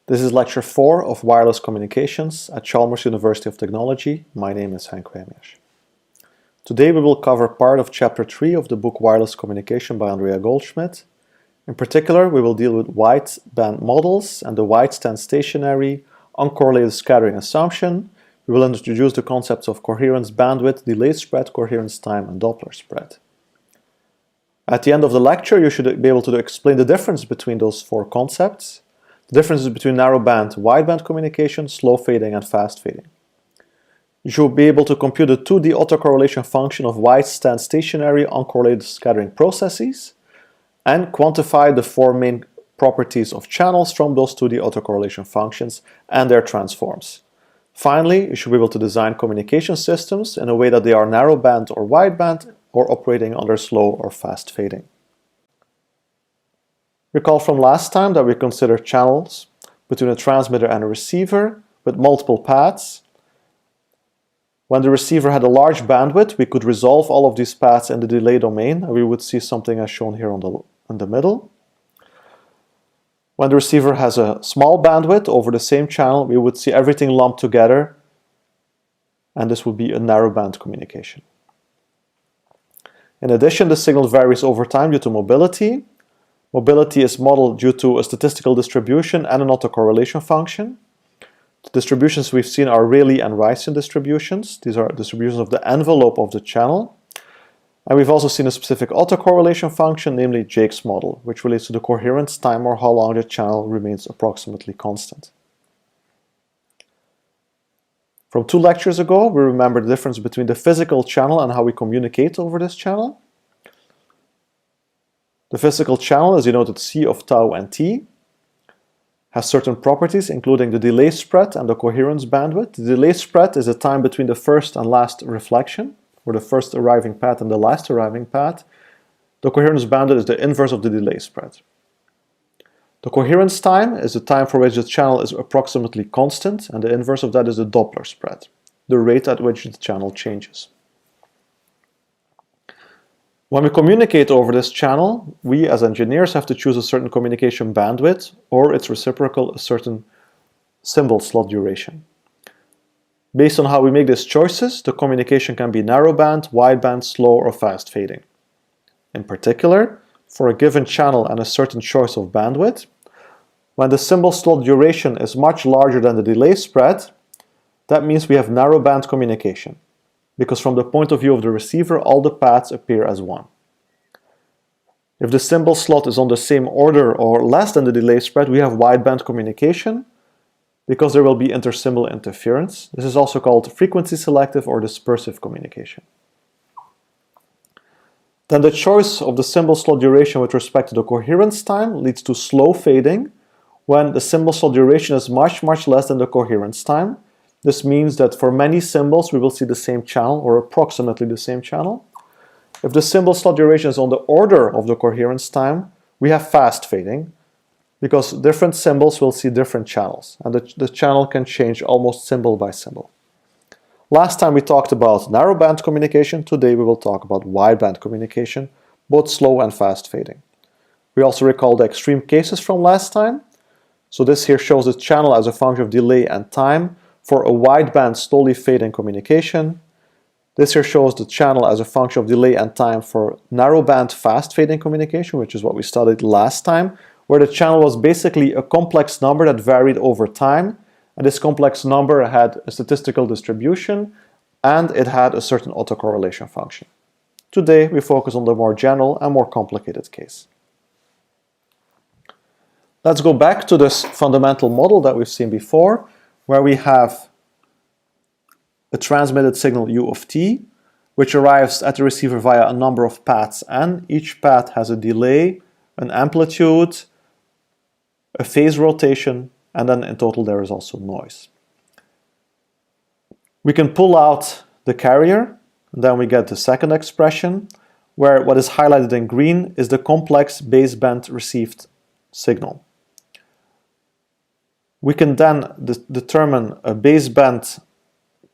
This is lecture 4 of wireless communications at Chalmers University of Technology. My name is Henk Wijmers. Today we will cover part of chapter 3 of the book Wireless Communication by Andrea Goldschmidt. In particular, we will deal with wideband models and the wideband stationary uncorrelated scattering assumption. We will introduce the concepts of coherence bandwidth, delay spread, coherence time, and Doppler spread. At the end of the lecture, you should be able to explain the difference between those four concepts, the differences between narrowband, wideband communication, slow fading, and fast fading. You should be able to compute the 2D autocorrelation function of wideband stationary uncorrelated scattering processes and quantify the four main properties of channels from those 2D autocorrelation functions and their transforms. Finally, you should be able to design communication systems in a way that they are narrowband or wideband or operating under slow or fast fading. Recall from last time that we considered channels between a transmitter and a receiver with multiple paths. When the receiver had a large bandwidth, we could resolve all of these paths in the delay domain, and we would see something as shown here in the middle. When the receiver has a small bandwidth over the same channel, we would see everything lumped together, and this would be a narrowband communication. In addition, the signal varies over time due to mobility. Mobility is modeled due to a statistical distribution and an autocorrelation function. The distributions we've seen are Rayleigh and Ricean distributions. These are distributions of the envelope of the channel. And we've also seen a specific autocorrelation function, namely Jake's model, which relates to the coherence time or how long the channel remains approximately constant. From 2 lectures ago, we remember the difference between the physical channel and how we communicate over this channel. The physical channel is denoted C of tau and t, has certain properties including the delay spread and the coherence bandwidth. The delay spread is the time between the first and last reflection, or the first arriving path and the last arriving path. The coherence bandwidth is the inverse of the delay spread. The coherence time is the time for which the channel is approximately constant, and the inverse of that is the Doppler spread, the rate at which the channel changes. When we communicate over this channel, we as engineers have to choose a certain communication bandwidth, or its reciprocal, a certain symbol slot duration. Based on how we make these choices, the communication can be narrowband, wideband, slow, or fast fading. In particular, for a given channel and a certain choice of bandwidth, when the symbol slot duration is much larger than the delay spread, that means we have narrowband communication, because from the point of view of the receiver, all the paths appear as one. If the symbol slot is on the same order or less than the delay spread, we have wideband communication, because there will be intersymbol interference. This is also called frequency selective or dispersive communication. Then the choice of the symbol slot duration with respect to the coherence time leads to slow fading when the symbol slot duration is much less than the coherence time. This means that for many symbols we will see the same channel or approximately the same channel. If the symbol slot duration is on the order of the coherence time, we have fast fading, because different symbols will see different channels, and the channel can change almost symbol by symbol. Last time we talked about narrowband communication. Today we will talk about wideband communication, both slow and fast fading. We also recall the extreme cases from last time. So this here shows the channel as a function of delay and time for a wideband slowly fading communication. This here shows the channel as a function of delay and time for narrowband fast fading communication, which is what we studied last time, where the channel was basically a complex number that varied over time, and this complex number had a statistical distribution and it had a certain autocorrelation function. Today we focus on the more general and more complicated case. Let's go back to this fundamental model that we've seen before, where we have a transmitted signal u of t, which arrives at the receiver via a number of paths n. Each path has a delay, an amplitude, a phase rotation, and then in total there is also noise. We can pull out the carrier, and then we get the second expression, where what is highlighted in green is the complex baseband received signal. We can then determine a baseband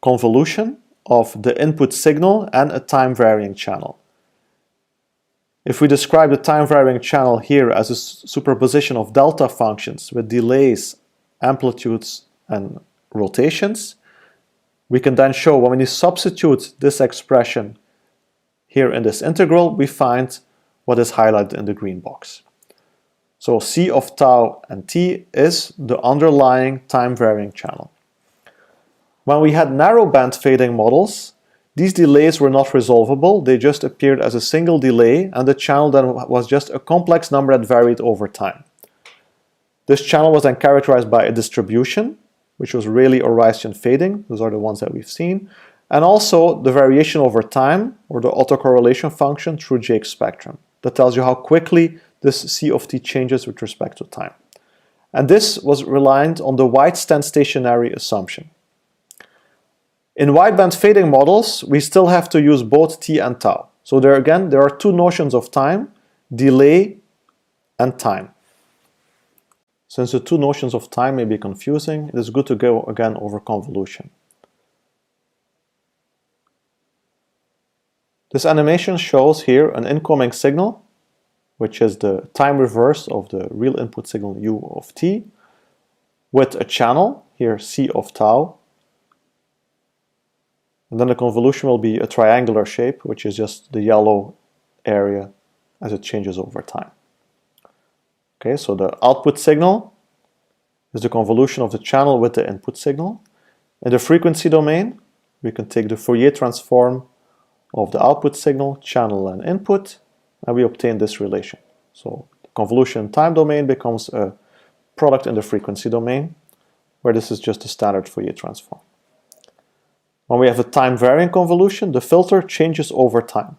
convolution of the input signal and a time-varying channel. If we describe the time-varying channel here as a superposition of delta functions with delays amplitudes and rotations. We can then show when we substitute this expression here in this integral, we find what is highlighted in the green box. So C of tau and t is the underlying time-varying channel. When we had narrowband fading models, these delays were not resolvable. They just appeared as a single delay, and the channel then was just a complex number that varied over time. This channel was then characterized by a distribution, which was Rayleigh-Orician fading. Those are the ones that we've seen. And also the variation over time, or the autocorrelation function through Jake's spectrum. That tells you how quickly this C of t changes with respect to time. And this was reliant on the wideband stationary assumption. In wideband fading models, we still have to use both t and tau. So there again, there are two notions of time, delay and time. Since the two notions of time may be confusing, it is good to go again over convolution. This animation shows here an incoming signal, which is the time reverse of the real input signal u of t, with a channel, here C of tau. And then the convolution will be a triangular shape, which is just the yellow area as it changes over time. Okay, so the output signal is the convolution of the channel with the input signal. In the frequency domain, we can take the Fourier transform of the output signal, channel, and input, and we obtain this relation. So the convolution time domain becomes a product in the frequency domain, where this is just a standard Fourier transform. When we have a time-varying convolution, the filter changes over time.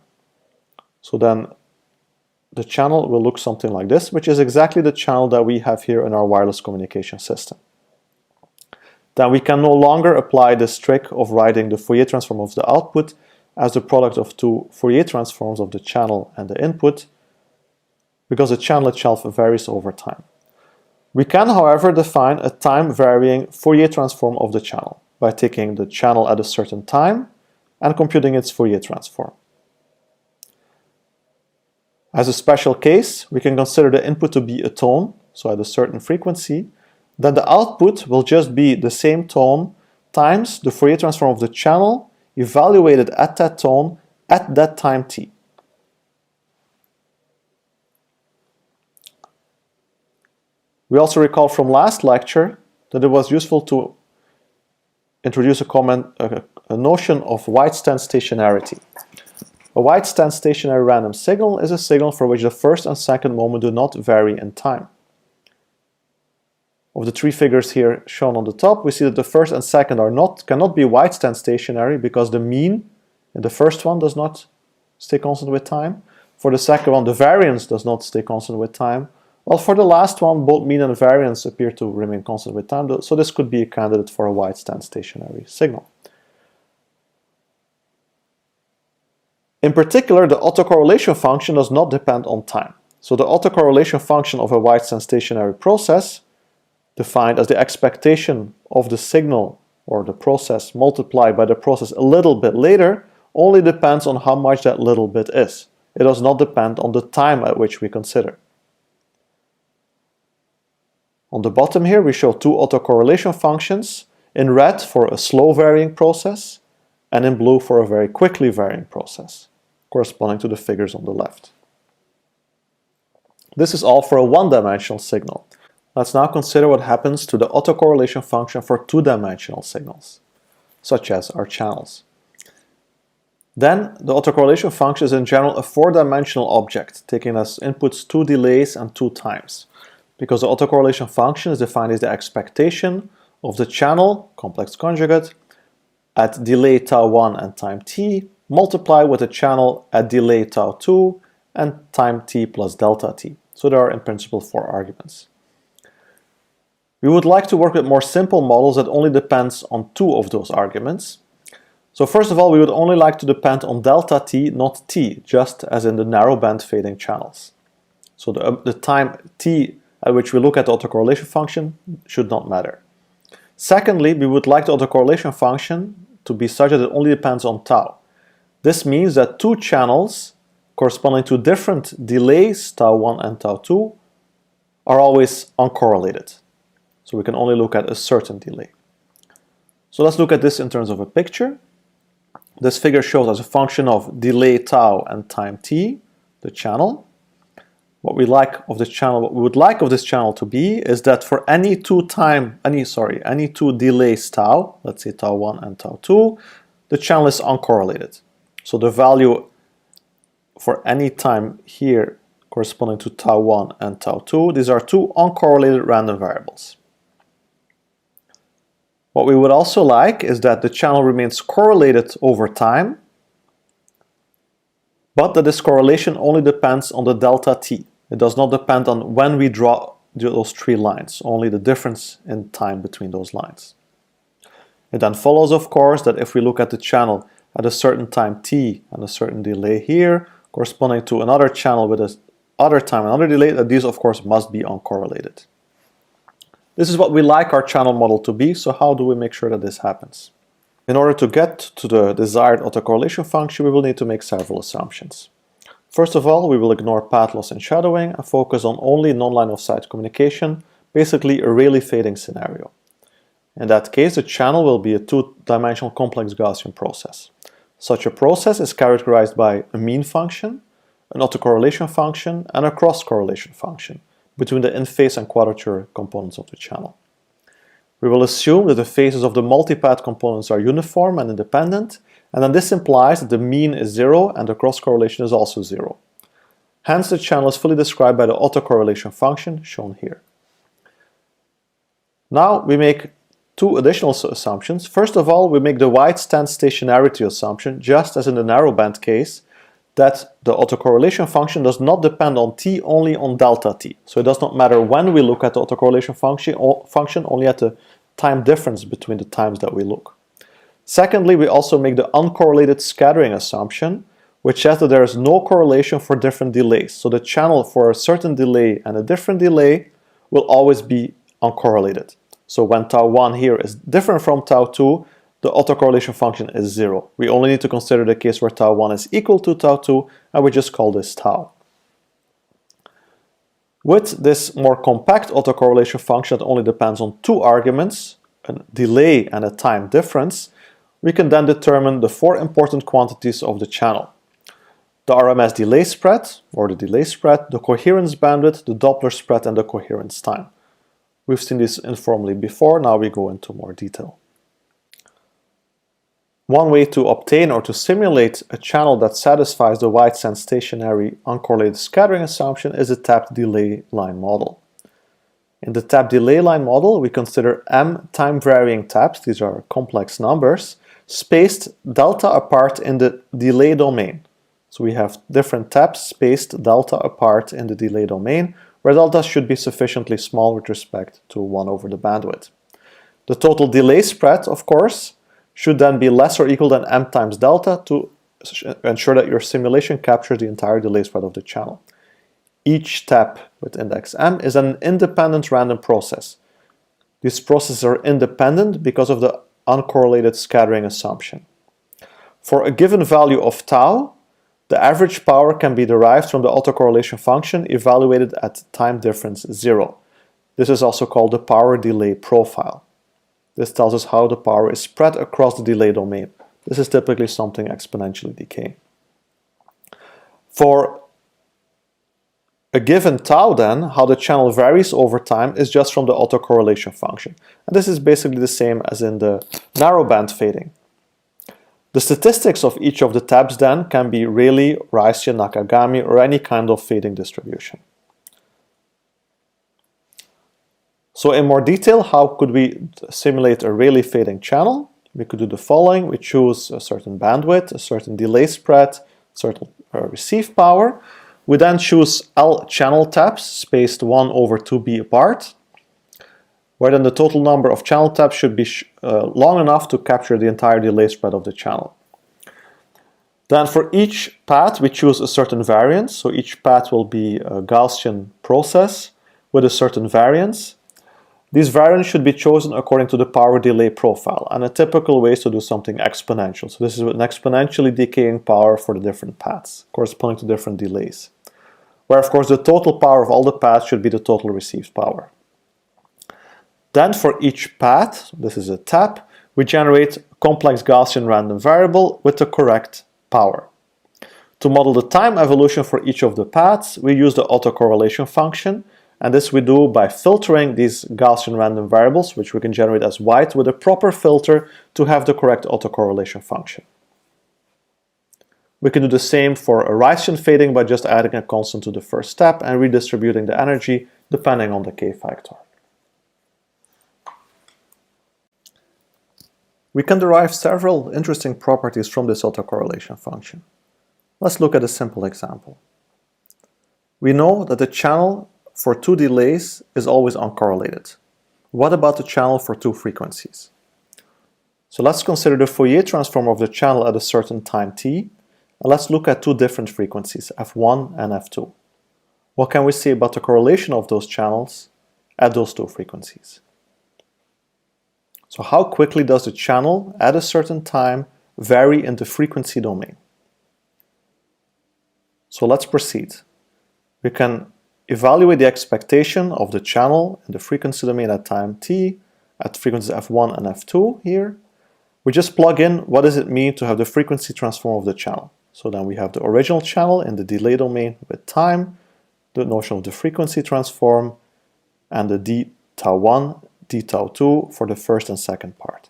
So then the channel will look something like this, which is exactly the channel that we have here in our wireless communication system. Then we can no longer apply this trick of writing the Fourier transform of the output as the product of two Fourier transforms of the channel and the input, because the channel itself varies over time. We can, however, define a time-varying Fourier transform of the channel by taking the channel at a certain time and computing its Fourier transform. As a special case, we can consider the input to be a tone, so at a certain frequency. Then the output will just be the same tone times the Fourier transform of the channel evaluated at that tone at that time t. We also recall from last lecture that it was useful to introduce a notion of wideband stationarity. A wideband stationary random signal is a signal for which the first and second moment do not vary in time. Of the three figures here shown on the top, we see that the first and second cannot be wideband stationary because the mean in the first one does not stay constant with time. For the second one, the variance does not stay constant with time. Well, for the last one, both mean and variance appear to remain constant with time, so this could be a candidate for a wideband stationary signal. In particular, the autocorrelation function does not depend on time. So the autocorrelation function of a wideband stationary process, defined as the expectation of the signal or the process multiplied by the process a little bit later, only depends on how much that little bit is. It does not depend on the time at which we consider. On the bottom here, we show two autocorrelation functions, in red for a slow varying process, and in blue for a very quickly varying process, corresponding to the figures on the left. This is all for a one-dimensional signal. Let's now consider what happens to the autocorrelation function for two-dimensional signals, such as our channels. Then, the autocorrelation function is in general a four-dimensional object, taking as inputs two delays and two times, because the autocorrelation function is defined as the expectation of the channel, complex conjugate, at delay tau 1 and time t, multiplied with the channel at delay tau 2 and time t plus delta t. So there are in principle four arguments. We would like to work with more simple models that only depends on two of those arguments. So first of all, we would only like to depend on delta t, not t, just as in the narrowband fading channels. So the time t at which we look at the autocorrelation function should not matter. Secondly, we would like the autocorrelation function to be such that it only depends on tau. This means that two channels corresponding to different delays, tau 1 and tau 2, are always uncorrelated. So we can only look at a certain delay. So let's look at this in terms of a picture. This figure shows as a function of delay tau and time t, the channel. What we would like of this channel to be is that for any two delays tau, let's say tau 1 and tau 2, the channel is uncorrelated. So the value for any time here corresponding to tau 1 and tau 2, these are two uncorrelated random variables. What we would also like is that the channel remains correlated over time, but that this correlation only depends on the delta t. It does not depend on when we draw those three lines, only the difference in time between those lines. It then follows, of course, that if we look at the channel at a certain time t and a certain delay here, corresponding to another channel with another time, another delay, that these, of course, must be uncorrelated. This is what we like our channel model to be, so how do we make sure that this happens? In order to get to the desired autocorrelation function, we will need to make several assumptions. First of all, we will ignore path loss and shadowing and focus on only non-line of sight communication, basically a Rayleigh fading scenario. In that case, the channel will be a two-dimensional complex Gaussian process. Such a process is characterized by a mean function, an autocorrelation function, and a cross-correlation function between the in-phase and quadrature components of the channel. We will assume that the phases of the multipath components are uniform and independent, and then this implies that the mean is 0 and the cross-correlation is also 0. Hence, the channel is fully described by the autocorrelation function shown here. Now we make two additional assumptions. First of all, we make the wideband stationarity assumption, just as in the narrowband case, that the autocorrelation function does not depend on t, only on delta t. So it does not matter when we look at the autocorrelation function, only at the time difference between the times that we look. Secondly, we also make the uncorrelated scattering assumption, which says that there is no correlation for different delays. So the channel for a certain delay and a different delay will always be uncorrelated. So when tau 1 here is different from tau 2, the autocorrelation function is 0. We only need to consider the case where tau 1 is equal to tau 2, and we just call this tau. With this more compact autocorrelation function that only depends on two arguments, a delay and a time difference, we can then determine the four important quantities of the channel: the RMS delay spread, or the delay spread, the coherence bandwidth, the Doppler spread, and the coherence time. We've seen this informally before, now we go into more detail. One way to obtain or to simulate a channel that satisfies the wideband stationary uncorrelated scattering assumption is the tapped delay line model. In the tapped delay line model, we consider m time-varying taps, these are complex numbers, spaced delta apart in the delay domain. So we have different taps spaced delta apart in the delay domain, where delta should be sufficiently small with respect to 1 over the bandwidth. The total delay spread, of course, should then be less or equal than m times delta to ensure that your simulation captures the entire delay spread of the channel. Each tap with index m is an independent random process. These processes are independent because of the uncorrelated scattering assumption. For a given value of tau, the average power can be derived from the autocorrelation function evaluated at time difference 0. This is also called the power delay profile. This tells us how the power is spread across the delay domain. This is typically something exponentially decaying. For a given tau then, how the channel varies over time is just from the autocorrelation function. And this is basically the same as in the narrowband fading. The statistics of each of the taps then can be Rayleigh, Ricean, Nakagami, or any kind of fading distribution. So in more detail, how could we simulate a Rayleigh fading channel? We could do the following. We choose a certain bandwidth, a certain delay spread, certain receive power. We then choose L channel taps spaced 1 over 2b apart, where then the total number of channel taps should be long enough to capture the entire delay spread of the channel. Then for each path we choose a certain variance, so each path will be a Gaussian process with a certain variance. These variants should be chosen according to the power delay profile, and a typical way is to do something exponential. So this is an exponentially decaying power for the different paths, corresponding to different delays. Where of course the total power of all the paths should be the total received power. Then for each path, this is a tap, we generate a complex Gaussian random variable with the correct power. To model the time evolution for each of the paths, we use the autocorrelation function, and this we do by filtering these Gaussian random variables, which we can generate as white, with a proper filter to have the correct autocorrelation function. We can do the same for Arisian fading by just adding a constant to the first step and redistributing the energy depending on the k-factor. We can derive several interesting properties from this autocorrelation function. Let's look at a simple example. We know that the channel for two delays is always uncorrelated. What about the channel for two frequencies? So let's consider the Fourier transform of the channel at a certain time t, and let's look at two different frequencies, f1 and f2. What can we say about the correlation of those channels at those two frequencies? So how quickly does the channel at a certain time vary in the frequency domain? So let's proceed. We can evaluate the expectation of the channel in the frequency domain at time t, at frequencies f1 and f2 here. We just plug in what does it mean to have the frequency transform of the channel. So then we have the original channel in the delay domain with time, the notion of the frequency transform, and the d tau 1, d tau 2 for the first and second part.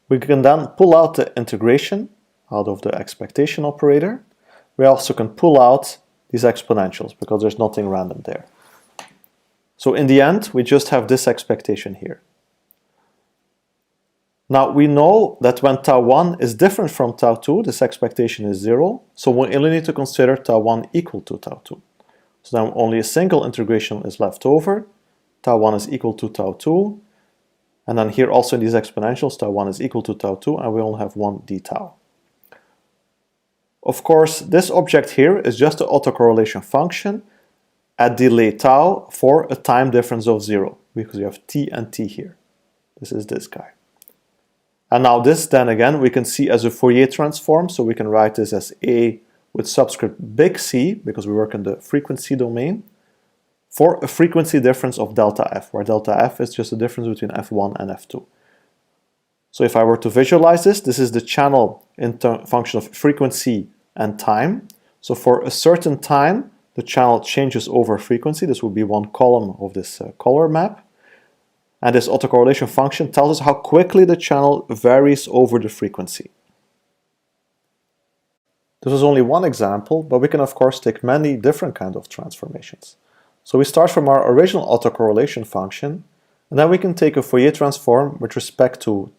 We can then pull out the integration out of the expectation operator. We also can pull out these exponentials because there's nothing random there. So in the end, we just have this expectation here. Now we know that when tau 1 is different from tau 2, this expectation is 0, so we only need to consider tau 1 equal to tau 2. So then only a single integration is left over. Tau 1 is equal to tau 2, and then here also in these exponentials, tau 1 is equal to tau 2, and we only have 1 d tau. Of course, this object here is just the autocorrelation function at delay tau for a time difference of 0, because you have t and t here. This is this guy. And now this then again we can see as a Fourier transform, so we can write this as a with subscript big C, because we work in the frequency domain, for a frequency difference of delta f, where delta f is just the difference between f1 and f2. So if I were to visualize this, this is the channel in function of frequency and time. So for a certain time, the channel changes over frequency. This would be one column of this color map. And this autocorrelation function tells us how quickly the channel varies over the frequency. This was only one example, but we can of course take many different kinds of transformations. So we start from our original autocorrelation function, and then we can take a Fourier transform with respect to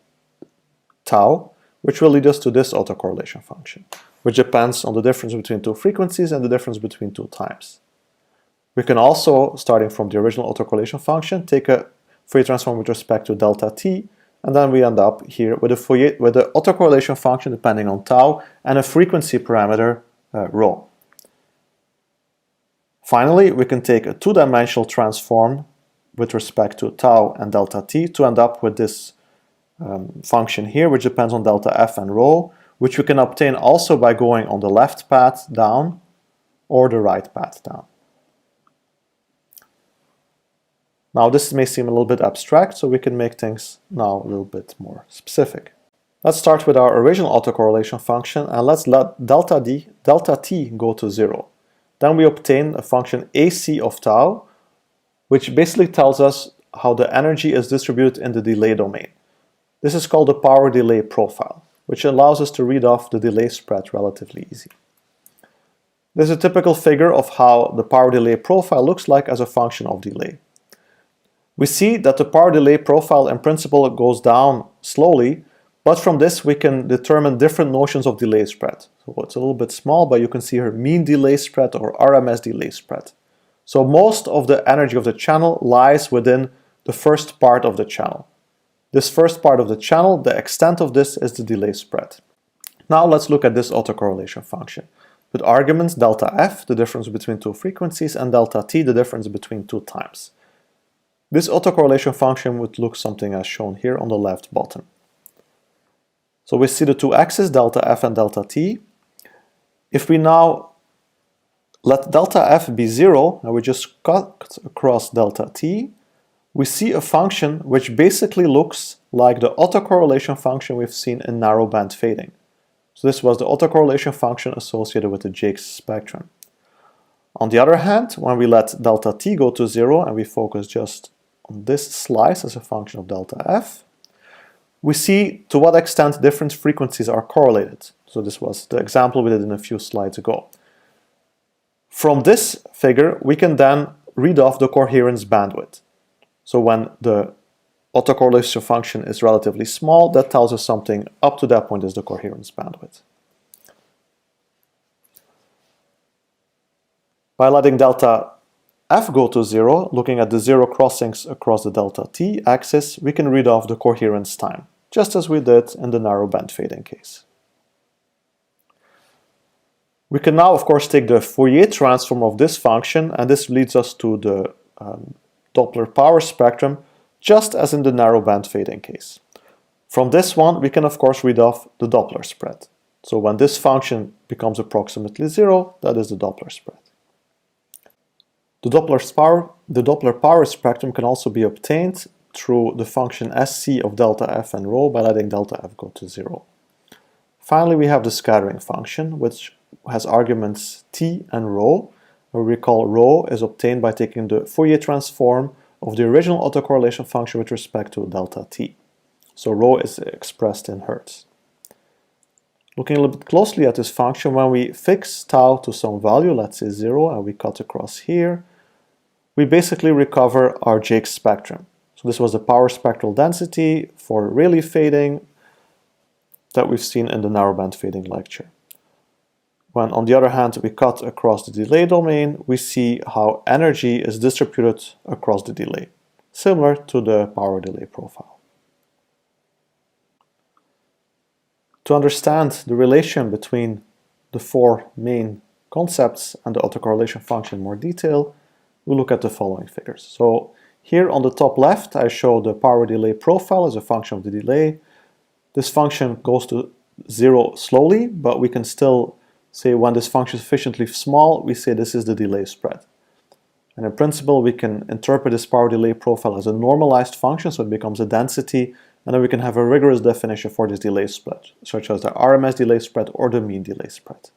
tau, which will lead us to this autocorrelation function, which depends on the difference between two frequencies and the difference between two times. We can also, starting from the original autocorrelation function, take a Fourier transform with respect to delta t, and then we end up here with the autocorrelation function depending on tau and a frequency parameter rho. Finally, we can take a two-dimensional transform with respect to tau and delta t to end up with this function here, which depends on delta f and rho, which we can obtain also by going on the left path down or the right path down. Now this may seem a little bit abstract, so we can make things now a little bit more specific. Let's start with our original autocorrelation function, and let's let delta t go to 0. Then we obtain a function AC of tau, which basically tells us how the energy is distributed in the delay domain. This is called the power delay profile, which allows us to read off the delay spread relatively easy. This is a typical figure of how the power delay profile looks like as a function of delay. We see that the power delay profile in principle goes down slowly, but from this we can determine different notions of delay spread. So it's a little bit small, but you can see here mean delay spread or RMS delay spread. So most of the energy of the channel lies within the first part of the channel. This first part of the channel, the extent of this is the delay spread. Now let's look at this autocorrelation function with arguments delta f, the difference between two frequencies, and delta t, the difference between two times. This autocorrelation function would look something as shown here on the left bottom. So we see the two axes, delta f and delta t. If we now let delta f be 0, and we just cut across delta t, we see a function which basically looks like the autocorrelation function we've seen in narrowband fading. So this was the autocorrelation function associated with the Jakes spectrum. On the other hand, when we let delta t go to 0 and we focus just on this slice as a function of delta f, we see to what extent different frequencies are correlated. So this was the example we did in a few slides ago. From this figure, we can then read off the coherence bandwidth. So when the autocorrelation function is relatively small, that tells us something up to that point is the coherence bandwidth. By letting delta f go to 0, looking at the 0 crossings across the delta t axis, we can read off the coherence time, just as we did in the narrowband fading case. We can now, of course, take the Fourier transform of this function, and this leads us to the Doppler power spectrum, just as in the narrowband fading case. From this one, we can, of course, read off the Doppler spread. So when this function becomes approximately 0, that is the Doppler spread. The Doppler power spectrum can also be obtained through the function sc of delta f and rho by letting delta f go to 0. Finally, we have the scattering function, which has arguments t and rho. We recall rho is obtained by taking the Fourier transform of the original autocorrelation function with respect to delta t. So rho is expressed in hertz. Looking a little bit closely at this function, when we fix tau to some value, let's say 0, and we cut across here, we basically recover our Jakes spectrum. So this was the power spectral density for Rayleigh fading that we've seen in the narrowband fading lecture. When, on the other hand, we cut across the delay domain, we see how energy is distributed across the delay, similar to the power delay profile. To understand the relation between the four main concepts and the autocorrelation function in more detail, we look at the following figures. So here on the top left, I show the power delay profile as a function of the delay. This function goes to 0 slowly, but we can still say when this function is sufficiently small, we say this is the delay spread. And in principle, we can interpret this power delay profile as a normalized function, so it becomes a density, and then we can have a rigorous definition for this delay spread, such as the RMS delay spread or the mean delay spread.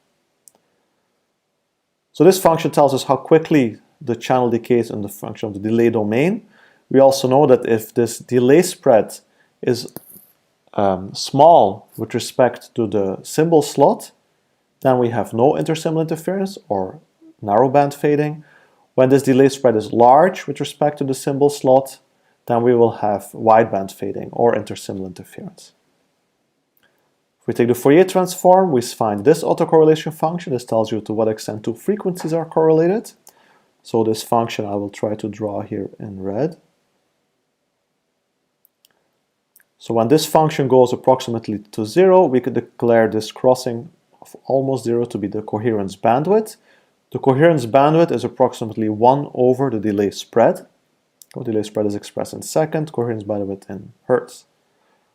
So this function tells us how quickly the channel decays in the function of the delay domain. We also know that if this delay spread is small with respect to the symbol slot, then we have no intersymbol interference or narrowband fading. When this delay spread is large with respect to the symbol slot, then we will have wideband fading or intersymbol interference. If we take the Fourier transform, we find this autocorrelation function. This tells you to what extent two frequencies are correlated. So this function I will try to draw here in red. So when this function goes approximately to 0, we could declare this crossing of almost 0 to be the coherence bandwidth. The coherence bandwidth is approximately 1 over the delay spread. The delay spread is expressed in second, coherence bandwidth in hertz.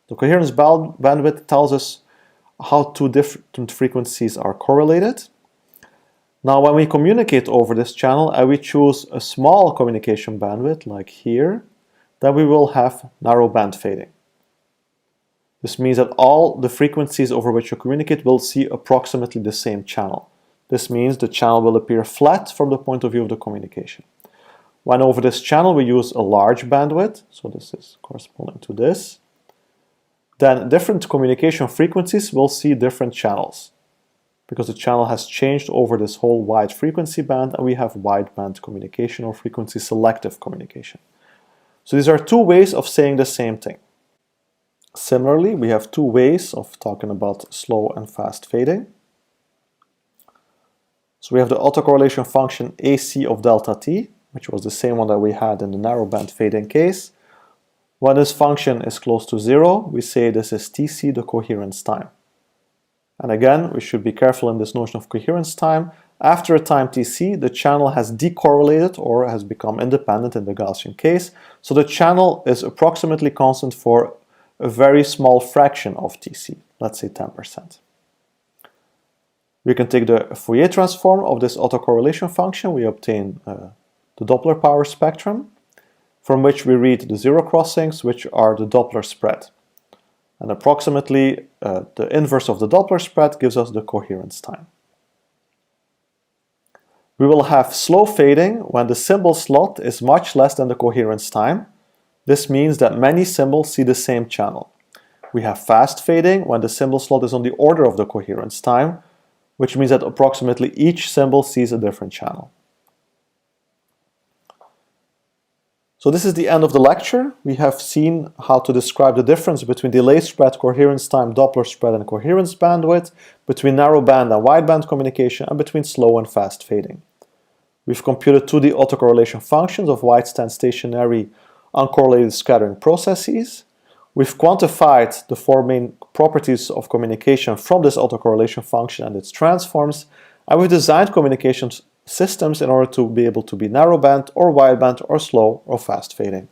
The coherence bandwidth tells us how two different frequencies are correlated. Now when we communicate over this channel and we choose a small communication bandwidth like here, then we will have narrowband fading. This means that all the frequencies over which you communicate will see approximately the same channel. This means the channel will appear flat from the point of view of the communication. When over this channel we use a large bandwidth, so this is corresponding to this, then different communication frequencies will see different channels, because the channel has changed over this whole wide frequency band, and we have wideband communication or frequency selective communication. So these are two ways of saying the same thing. Similarly, we have two ways of talking about slow and fast fading. So we have the autocorrelation function AC of delta t, which was the same one that we had in the narrowband fading case. When this function is close to 0, we say this is Tc, the coherence time. And again, we should be careful in this notion of coherence time. After a time Tc, the channel has decorrelated or has become independent in the Gaussian case. So the channel is approximately constant for a very small fraction of Tc, let's say 10%. We can take the Fourier transform of this autocorrelation function. We obtain the Doppler power spectrum. from which we read the zero crossings, which are the Doppler spread. And approximately the inverse of the Doppler spread gives us the coherence time. We will have slow fading when the symbol slot is much less than the coherence time. This means that many symbols see the same channel. We have fast fading when the symbol slot is on the order of the coherence time, which means that approximately each symbol sees a different channel. So this is the end of the lecture. We have seen how to describe the difference between delay spread, coherence time, Doppler spread, and coherence bandwidth, between narrowband and wideband communication, and between slow and fast fading. We've computed 2D autocorrelation functions of wide-stand stationary uncorrelated scattering processes. We've quantified the four main properties of communication from this autocorrelation function and its transforms, and we've designed communication systems in order to be able to be narrowband or wideband or slow or fast fading.